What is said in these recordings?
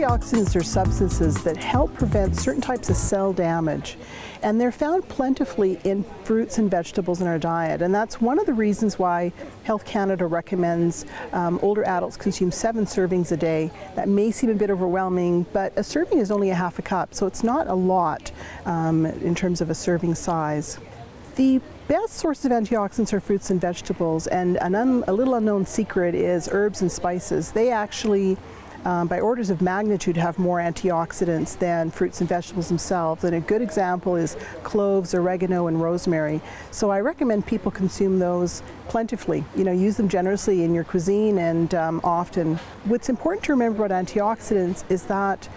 Antioxidants are substances that help prevent certain types of cell damage, and they're found plentifully in fruits and vegetables in our diet, and that's one of the reasons why Health Canada recommends older adults consume 7 servings a day. That may seem a bit overwhelming, but a serving is only a half a cup, so it's not a lot in terms of a serving size. The best source of antioxidants are fruits and vegetables, and a little unknown secret is herbs and spices. They actually, by orders of magnitude, have more antioxidants than fruits and vegetables themselves. And a good example is cloves, oregano, and rosemary. So I recommend people consume those plentifully. Use them generously in your cuisine and often. What's important to remember about antioxidants is that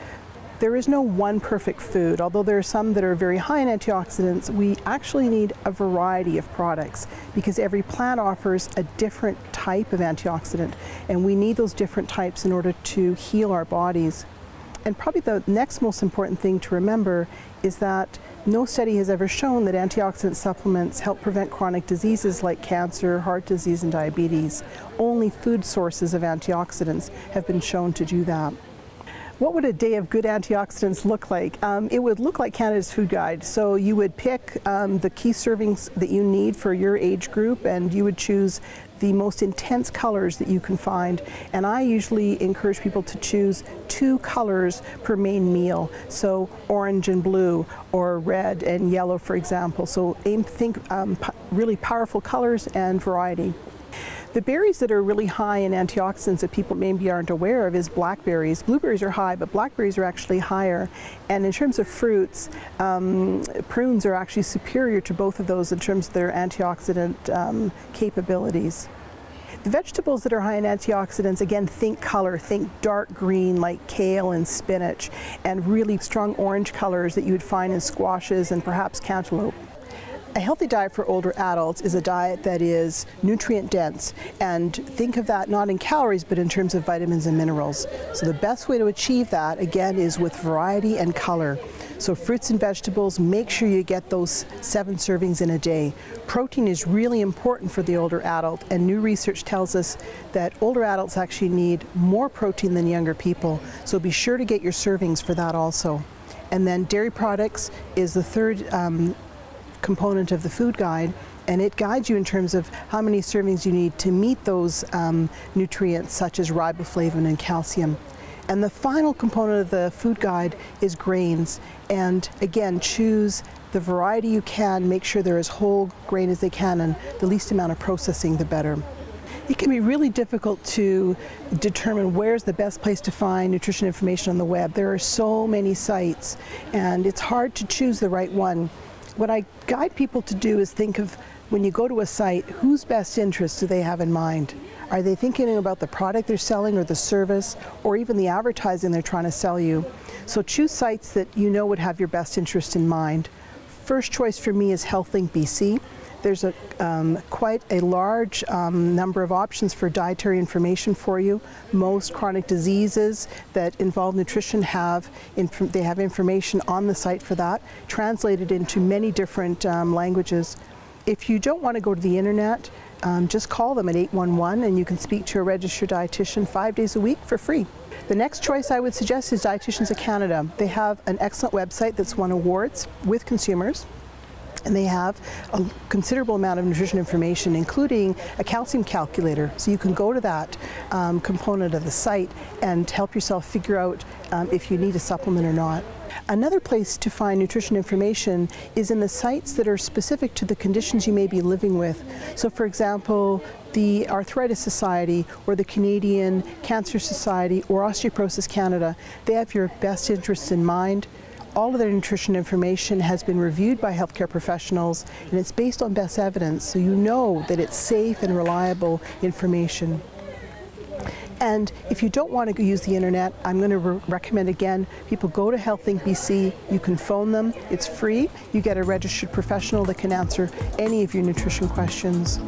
there is no one perfect food. Although there are some that are very high in antioxidants, we actually need a variety of products because every plant offers a different type of antioxidant, and we need those different types in order to heal our bodies. And probably the next most important thing to remember is that no study has ever shown that antioxidant supplements help prevent chronic diseases like cancer, heart disease, and diabetes. Only food sources of antioxidants have been shown to do that. What would a day of good antioxidants look like? It would look like Canada's food guide. So you would pick the key servings that you need for your age group, and you would choose the most intense colors that you can find. And I usually encourage people to choose 2 colors per main meal. So orange and blue, or red and yellow, for example. So think really powerful colors and variety. The berries that are really high in antioxidants that people maybe aren't aware of is blackberries. Blueberries are high, but blackberries are actually higher. And in terms of fruits, prunes are actually superior to both of those in terms of their antioxidant capabilities. The vegetables that are high in antioxidants, again, think color, think dark green like kale and spinach, and really strong orange colors that you would find in squashes and perhaps cantaloupe. A healthy diet for older adults is a diet that is nutrient dense, and think of that not in calories but in terms of vitamins and minerals. So the best way to achieve that, again, is with variety and color. So fruits and vegetables, make sure you get those 7 servings in a day. Protein is really important for the older adult, and new research tells us that older adults actually need more protein than younger people, so be sure to get your servings for that also. And then dairy products is the third component of the food guide, and it guides you in terms of how many servings you need to meet those nutrients such as riboflavin and calcium. And the final component of the food guide is grains, and again, choose the variety you can, make sure they're as whole grain as they can, and the least amount of processing the better. It can be really difficult to determine where's the best place to find nutrition information on the web. There are so many sites, and it's hard to choose the right one. What I guide people to do is think of, when you go to a site, whose best interests do they have in mind? Are they thinking about the product they're selling or the service or even the advertising they're trying to sell you? So choose sites that you know would have your best interest in mind. First choice for me is HealthLink BC. There's quite a large number of options for dietary information for you. Most chronic diseases that involve nutrition they have information on the site for that, translated into many different languages. If you don't want to go to the internet, just call them at 811 and you can speak to a registered dietitian 5 days a week for free. The next choice I would suggest is Dietitians of Canada. They have an excellent website that's won awards with consumers. And they have a considerable amount of nutrition information, including a calcium calculator. So you can go to that component of the site and help yourself figure out if you need a supplement or not. Another place to find nutrition information is in the sites that are specific to the conditions you may be living with. So for example, the Arthritis Society or the Canadian Cancer Society or Osteoporosis Canada, they have your best interests in mind. All of their nutrition information has been reviewed by healthcare professionals, and it's based on best evidence, so you know that it's safe and reliable information. And if you don't want to use the internet, I'm going to recommend again, people go to HealthLink BC. You can phone them, it's free. You get a registered professional that can answer any of your nutrition questions.